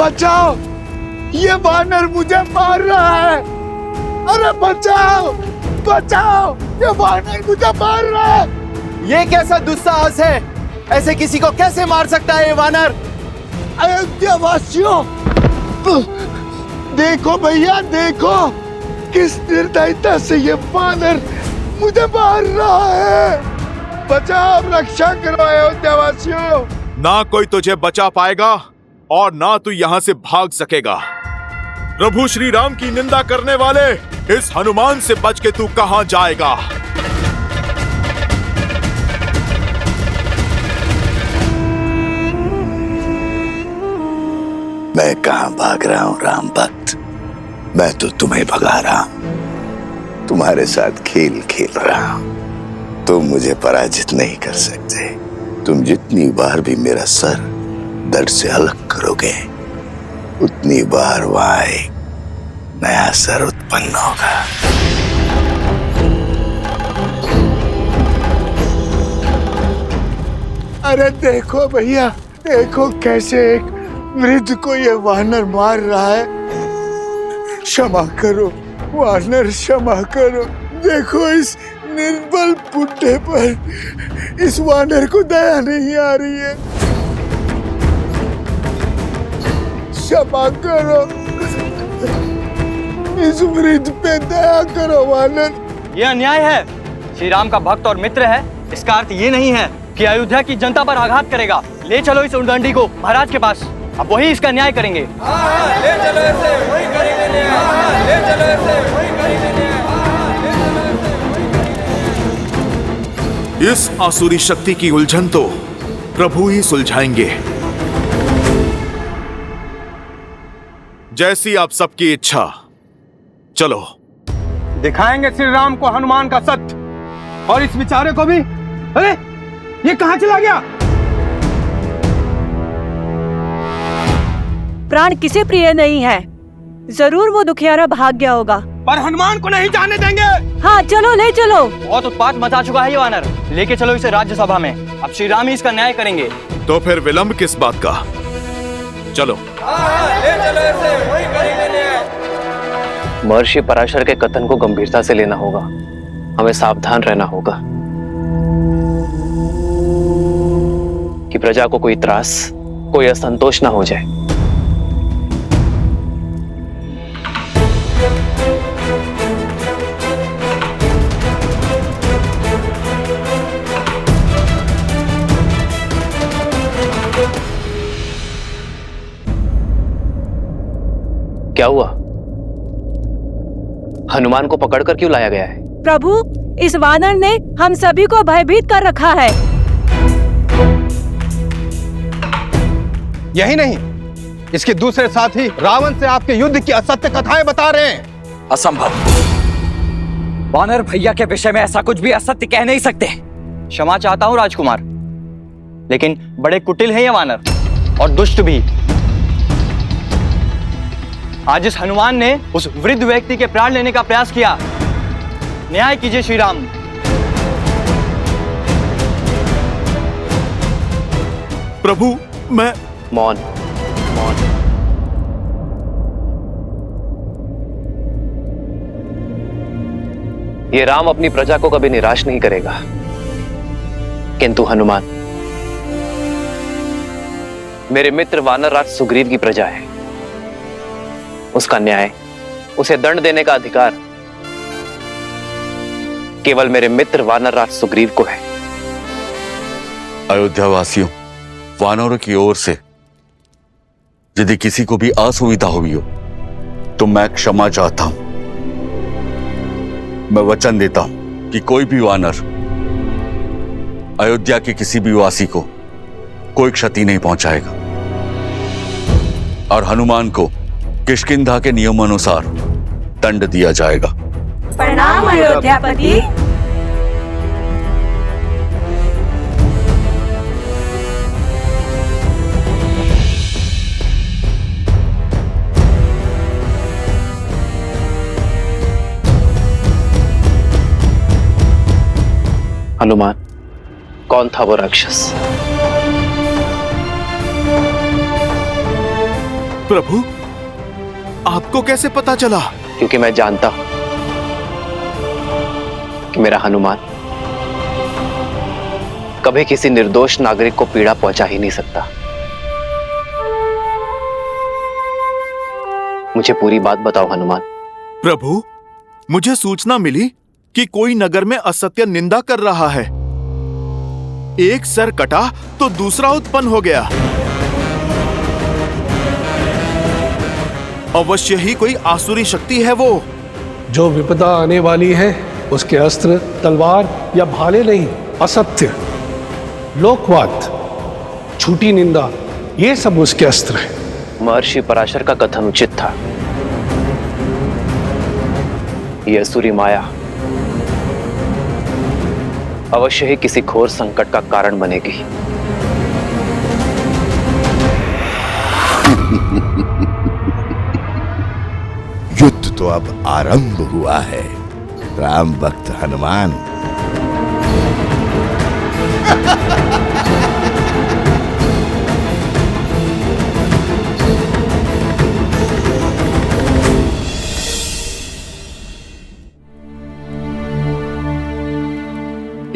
बचाओ, ये वानर मुझे मार रहा है। अरे बचाओ बचाओ, ये वानर मुझे मार रहा है। ये कैसा दुस्साहस है? ऐसे किसी को कैसे मार सकता है ये वानर? अयोध्या वासियों, देखो भैया देखो, किस निर्दयता से ये वानर मुझे मार रहा है। बचाओ, रक्षा करो अयोध्या वासियों। ना कोई तुझे बचा पाएगा और ना तू यहाँ से भाग सकेगा। प्रभु श्री राम की निंदा करने वाले इस हनुमान से बच के तू कहां जाएगा? मैं कहां भाग रहा हूं राम भक्त, मैं तो तुम्हें भगा रहा हूं, तुम्हारे साथ खेल खेल रहा हूं। तुम मुझे पराजित नहीं कर सकते। तुम जितनी बार भी मेरा सर धड़ से अलग करोगे, उतनी बार वहां एक नया सर उत्पन्न होगा। अरे देखो भैया, देखो कैसे एक वृद्ध को ये वानर मार रहा है। क्षमा करो वानर, क्षमा करो। देखो इस निर्बल बुड्ढे पर इस वानर को दया नहीं आ रही है। क्षमा करो, इस वृद्ध पे दया करो वानर। ये अन्याय है। श्री राम का भक्त और मित्र है, इसका अर्थ ये नहीं है कि अयोध्या की जनता पर आघात करेगा। ले चलो इस उद्दंडी को महाराज के पास, अब वही इसका न्याय करेंगे। ले चलो इसे, वही करेंगे न्याय। ले चलो इसे, वही करेंगे न्याय। इस आसुरी शक्ति की उलझन तो प्रभु ही सुलझाएंगे। जैसी आप सबकी इच्छा। चलो दिखाएंगे श्री राम को हनुमान का सत्य, और इस बेचारे को भी। अरे ये कहां चला गया? प्राण किसे प्रिय नहीं है, जरूर वो दुखियारा भाग गया होगा। पर हनुमान को नहीं जाने देंगे। हाँ चलो, ले चलो। बहुत उत्पात मचा चुका है ये वानर, लेके चलो इसे राज्यसभा में। अब श्री राम ही इसका न्याय करेंगे। तो फिर विलंब किस बात का? चलो ले चलो इसे, वही करेंगे न्याय। महर्षि पराशर के कथन को गंभीरता से लेना होगा, हमें सावधान रहना होगा कि प्रजा को कोई त्रास, कोई असंतोष ना हो जाए। क्या हुआ? हनुमान को पकड़कर क्यों लाया गया है? प्रभु, इस वानर ने हम सभी को भयभीत कर रखा है। यही नहीं, इसके दूसरे साथी रावण से आपके युद्ध की असत्य कथाएं बता रहे हैं। असंभव। वानर भैया के विषय में ऐसा कुछ भी असत्य कह नहीं सकते। क्षमा चाहता हूँ राजकुमार, लेकिन बड़े कुटिल हैं ये वानर और दुष्ट भी। आज इस हनुमान ने उस वृद्ध व्यक्ति के प्राण लेने का प्रयास किया। न्याय कीजिए श्री राम। प्रभु, मैं मौन मौन। ये राम अपनी प्रजा को कभी निराश नहीं करेगा, किंतु हनुमान मेरे मित्र वानरराज सुग्रीव की प्रजा है। उसका न्याय, उसे दंड देने का अधिकार केवल मेरे मित्र वानरराज सुग्रीव को है। अयोध्या वासियों, वानरों की ओर से यदि किसी को भी असुविधा हुई हो तो मैं क्षमा चाहता हूं। मैं वचन देता हूं कि कोई भी वानर अयोध्या के किसी भी वासी को कोई क्षति नहीं पहुंचाएगा और हनुमान को किष्किंधा के नियमानुसार दंड दिया जाएगा। प्रणाम अयोध्यापति। हनुमान, कौन था वो राक्षस? प्रभु, आपको कैसे पता चला? क्योंकि मैं जानता हूं कि मेरा हनुमान कभी किसी निर्दोष नागरिक को पीड़ा पहुंचा ही नहीं सकता। मुझे पूरी बात बताओ हनुमान। प्रभु, मुझे सूचना मिली कि कोई नगर में असत्य निंदा कर रहा है। एक सर कटा तो दूसरा उत्पन्न हो गया। अवश्य ही कोई आसुरी शक्ति है वो। जो विपदा आने वाली है उसके अस्त्र तलवार या भाले नहीं, असत्य, लोकवाद, झूठी निंदा, ये सब उसके अस्त्र हैं। महर्षि पराशर का कथन उचित था। यह असुरी माया अवश्य ही किसी घोर संकट का कारण बनेगी। युद्ध तो अब आरंभ हुआ है राम भक्त हनुमान।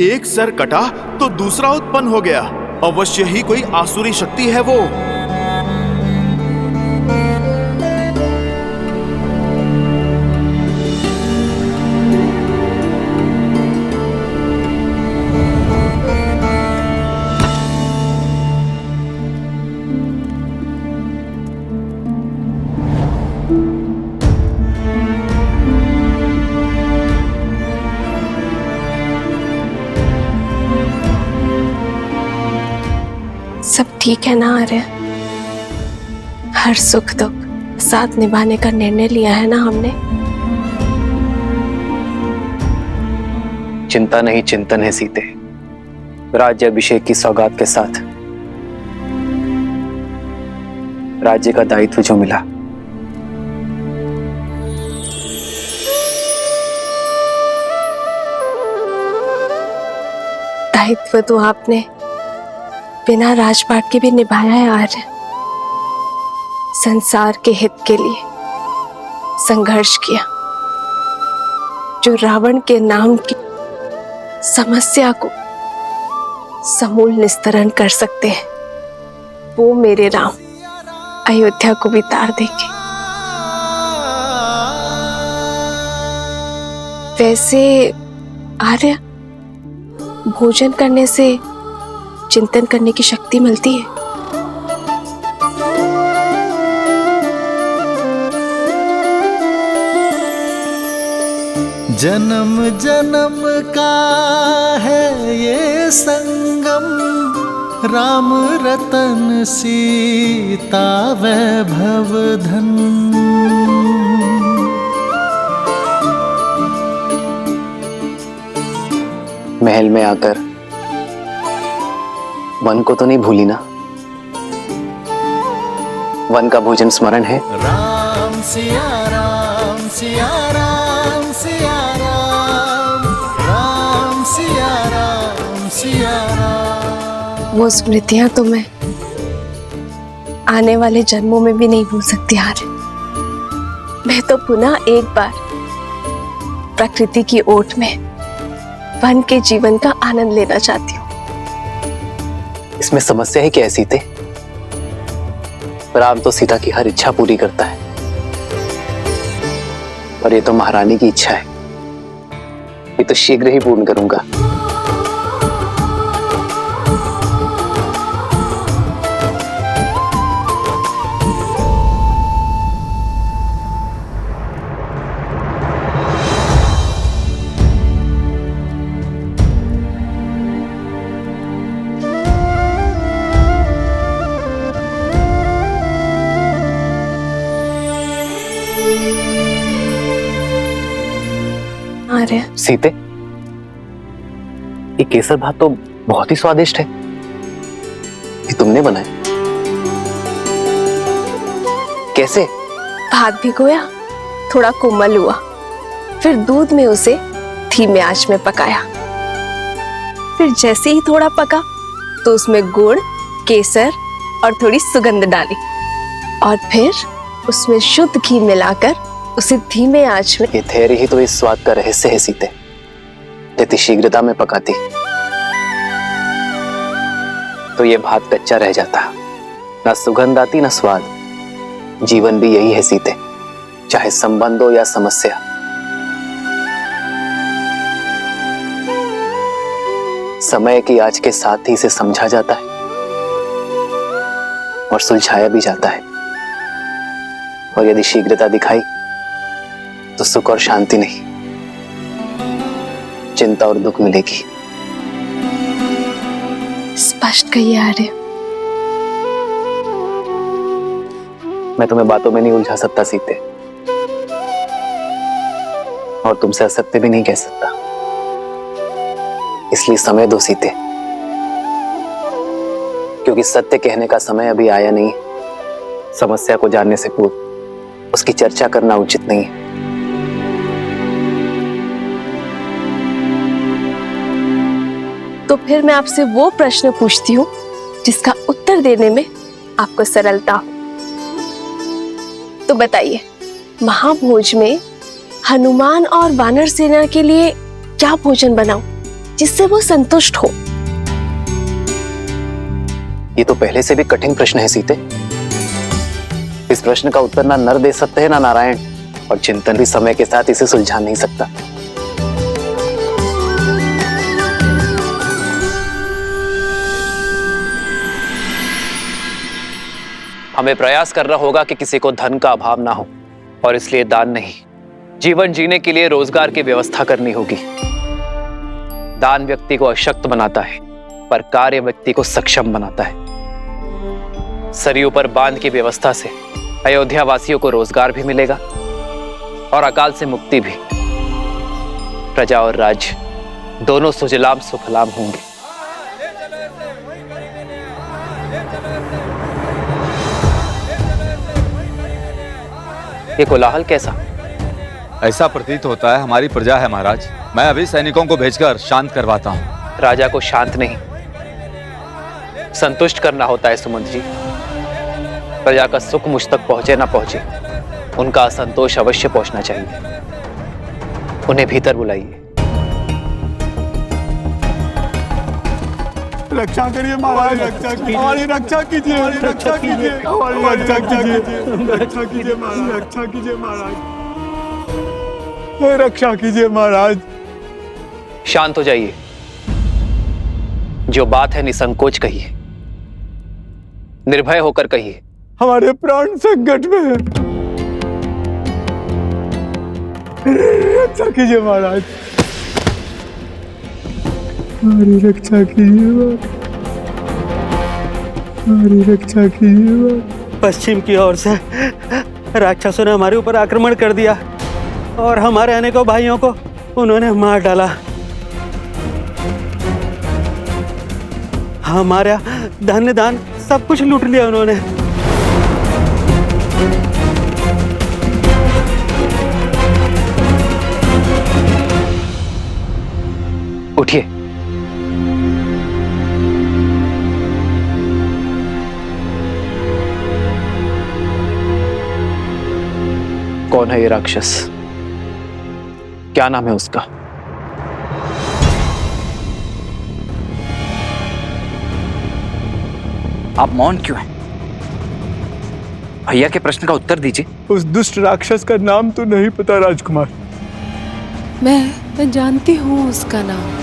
एक सर कटा तो दूसरा उत्पन्न हो गया। अवश्य ही कोई आसुरी शक्ति है वो। सब ठीक है ना आर्य? हर सुख दुख साथ निभाने का निर्णय लिया है ना हमने? चिंता नहीं चिंतन है सीते। राज्य अभिषेक की सौगात के साथ राज्य का दायित्व जो मिला, दायित्व तो आपने बिना राजपाट के भी निभाया है आर्य। संसार के हित के लिए संघर्ष किया। जो रावण के नाम की समस्या को समूल निस्तरण कर सकते हैं, वो मेरे राम अयोध्या को भी तार देंगे। वैसे आर्य, भोजन करने से चिंतन करने की शक्ति मिलती है। जन्म जन्म का है ये संगम, राम रतन सीता वैभव धन। महल में आकर वन को तो नहीं भूली ना? वन का भोजन स्मरण है? राम सिया राम सिया राम सिया राम, राम सिया राम सिया राम। वो स्मृतियां तो मैं आने वाले जन्मों में भी नहीं भूल सकती आर्य। मैं तो पुनः एक बार प्रकृति की ओट में वन के जीवन का आनंद लेना चाहती हूँ। इसमें समस्या है क्या सीते? राम तो सीता की हर इच्छा पूरी करता है, और ये तो महारानी की इच्छा है। ये तो शीघ्र ही पूर्ण करूंगा। सीते, ये केसर भात तो बहुत ही स्वादिष्ट है। ये तुमने बनाया? कैसे? भात भिगोया, थोड़ा कोमल हुआ, फिर दूध में उसे धीमे आंच में पकाया। फिर जैसे ही थोड़ा पका तो उसमें गुड़, केसर और थोड़ी सुगंध डाली। और फिर उसमें शुद्ध घी मिलाकर उसे धीमे आंच में। ये धैर्य ही तो इस स्वाद का रहस्य है सीते। यदि शीघ्रता में पकाती तो ये भात कच्चा रह जाता, ना सुगंध आती ना स्वाद। जीवन भी यही है सीते, चाहे संबंध हो या समस्या। समय की आंच के साथ ही इसे समझा जाता है और सुलझाया भी जाता है। और यदि शीघ्रता दिखाई तो सुख और शांति नहीं, चिंता और दुख मिलेगी। स्पष्ट कहिए आर्य। मैं तुम्हें बातों में नहीं उलझा सकता सीते, और तुमसे असत्य भी नहीं कह सकता। इसलिए समय दो सीते, क्योंकि सत्य कहने का समय अभी आया नहीं। समस्या को जानने से पूर्व उसकी चर्चा करना उचित नहीं है। तो फिर मैं आपसे वो प्रश्न पूछती हूँ जिसका उत्तर देने में आपको सरलता हो। तो बताइए, महाभोज में हनुमान और वानर सेना के लिए क्या भोजन बनाऊं जिससे वो संतुष्ट हो? ये तो पहले से भी कठिन प्रश्न है सीते। इस प्रश्न का उत्तर ना नर दे सकते हैं ना नारायण, और चिंतन भी समय के साथ इसे सुलझा नहीं सकता। हमें प्रयास करना होगा कि किसी को धन का अभाव ना हो, और इसलिए दान नहीं, जीवन जीने के लिए रोजगार की व्यवस्था करनी होगी। दान व्यक्ति को अशक्त बनाता है, पर कार्य व्यक्ति को सक्षम बनाता है। सरयू पर बांध की व्यवस्था से अयोध्या वासियों को रोजगार भी मिलेगा और अकाल से मुक्ति भी। प्रजा और राज्य दोनों सुजलाम सुफलाम होंगे। ये कोलाहल कैसा? ऐसा प्रतीत होता है हमारी प्रजा है महाराज। मैं अभी सैनिकों को भेजकर शांत करवाता हूँ। राजा को शांत नहीं, संतुष्ट करना होता है सुमंत जी। प्रजा का सुख मुझ तक पहुंचे ना पहुंचे, उनका असंतोष अवश्य पहुंचना चाहिए। उन्हें भीतर बुलाइए। रक्षा करिए महाराज, रक्षा कीजिए, हमारी रक्षा कीजिए, रक्षा कीजिए, हमारी रक्षा कीजिए, रक्षा कीजिए महाराज, रक्षा कीजिए महाराज, रक्षा कीजिए महाराज। शांत हो जाइए। जो बात है निसंकोच कहिए, निर्भय होकर कहिए। हमारे प्राण संकट में है, रक्षा कीजिए महाराज, हमारी रक्षा कीजिए, हमारी रक्षा कीजिए। पश्चिम की ओर से राक्षसों ने हमारे ऊपर आक्रमण कर दिया और हमारे अनेकों भाइयों को उन्होंने मार डाला। हमारा धन दान सब कुछ लूट लिया उन्होंने। उठिए। कौन है ये राक्षस? क्या नाम है उसका? आप मौन क्यों हैं? भैया के प्रश्न का उत्तर दीजिए। उस दुष्ट राक्षस का नाम तो नहीं पता राजकुमार। मैं जानती हूँ उसका नाम।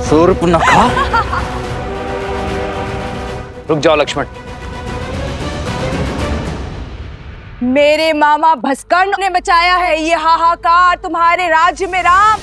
शूर्पणखा। रुक जाओ लक्ष्मण। मेरे मामा भस्कर्ण ने बचाया है ये हाहाकार तुम्हारे राज्य में राम।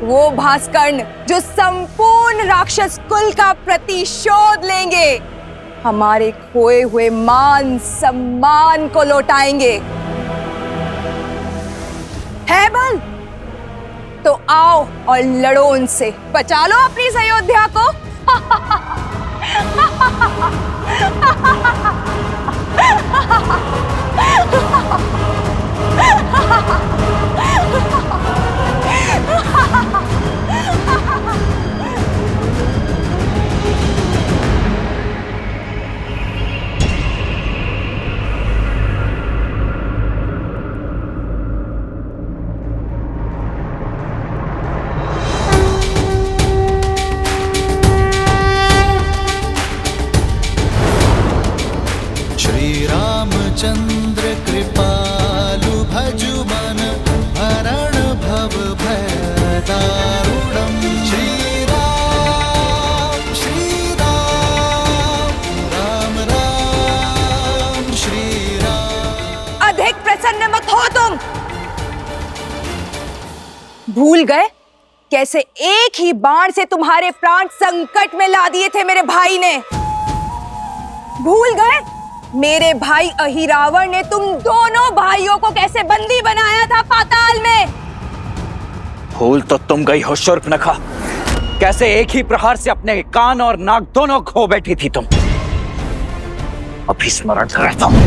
वो भास्कर्ण जो संपूर्ण राक्षस कुल का प्रतिशोध लेंगे, हमारे खोए हुए मान सम्मान को लौटाएंगे। है बल तो आओ और लड़ो उनसे, बचा लो अपनी इस अयोध्या को। चंद्र कृपालु भजु मन हरण भव भय दारुणम। श्री राम राम राम श्री राम। अधिक प्रसन्न मत हो तुम। भूल गए कैसे एक ही बाण से तुम्हारे प्राण संकट में ला दिए थे मेरे भाई ने? भूल गए मेरे भाई अहिरावण ने तुम दोनों भाइयों को कैसे बंदी बनाया था पाताल में? भूल तो तुम गई हो शूर्पणखा, कैसे एक ही प्रहार से अपने कान और नाक दोनों खो बैठी थी तुम। अभी स्मरण करता हूं।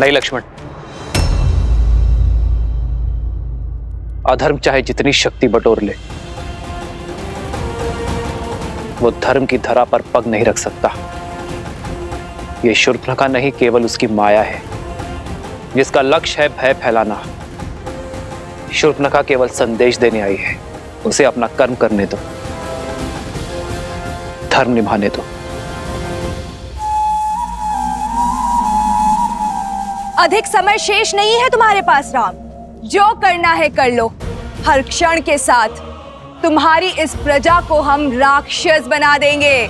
नहीं लक्ष्मण, अधर्म चाहे जितनी शक्ति बटोर ले, वो धर्म की धरा पर पग नहीं रख सकता। ये शूर्पणखा नहीं, केवल उसकी माया है जिसका लक्ष्य है भय फैलाना। शूर्पणखा केवल संदेश देने आई है, उसे अपना कर्म करने दो, धर्म निभाने दो। अधिक समय शेष नहीं है तुम्हारे पास राम, जो करना है कर लो। हर क्षण के साथ तुम्हारी इस प्रजा को हम राक्षस बना देंगे।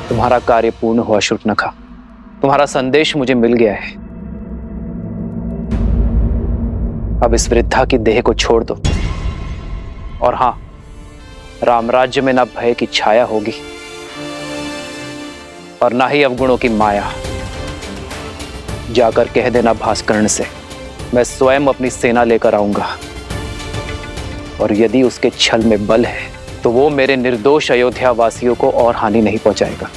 तुम्हारा कार्य पूर्ण हुआ शूर्पणखा, तुम्हारा संदेश मुझे मिल गया है। अब इस वृद्धा की देह को छोड़ दो। और हां, रामराज्य में ना भय की छाया होगी और ना ही अवगुणों की माया। जाकर कह देना भास्कर्ण से, मैं स्वयं अपनी सेना लेकर आऊंगा, और यदि उसके छल में बल है तो वो मेरे निर्दोष अयोध्या वासियों को और हानि नहीं पहुंचाएगा।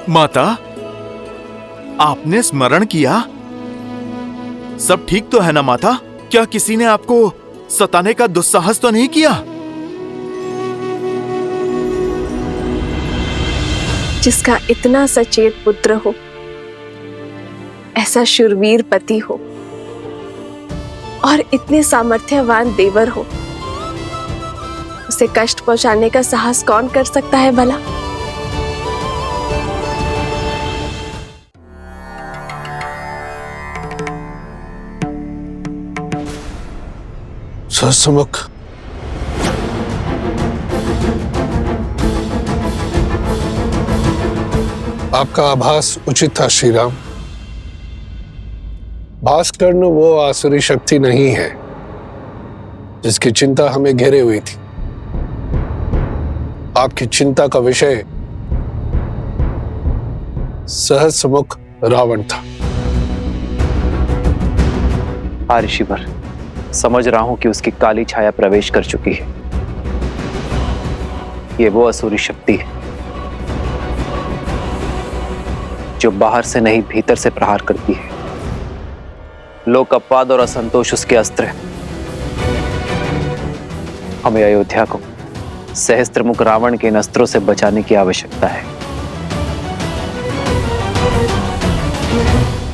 माता, आपने स्मरण किया? सब ठीक तो है ना माता? क्या किसी ने आपको सताने का दुस्साहस तो नहीं किया? जिसका इतना सचेत पुत्र हो, ऐसा शूरवीर पति हो और इतने सामर्थ्यवान देवर हो, उसे कष्ट पहुंचाने का साहस कौन कर सकता है भला? सहस्त्रमुख, आपका आभास उचित था श्री राम। भास्कर्ण वो आसुरी शक्ति नहीं है जिसकी चिंता हमें घेरे हुई थी। आपकी चिंता का विषय सहस्त्रमुख रावण था। हाँ ऋषिवर, समझ रहा हूं कि उसकी काली छाया प्रवेश कर चुकी है। ये वो असुरी शक्ति है जो बाहर से नहीं भीतर से प्रहार करती है। लोक अपवाद और असंतोष उसके अस्त्र हैं। हमें अयोध्या को सहस्त्रमुख रावण के इन अस्त्रों से बचाने की आवश्यकता है। है।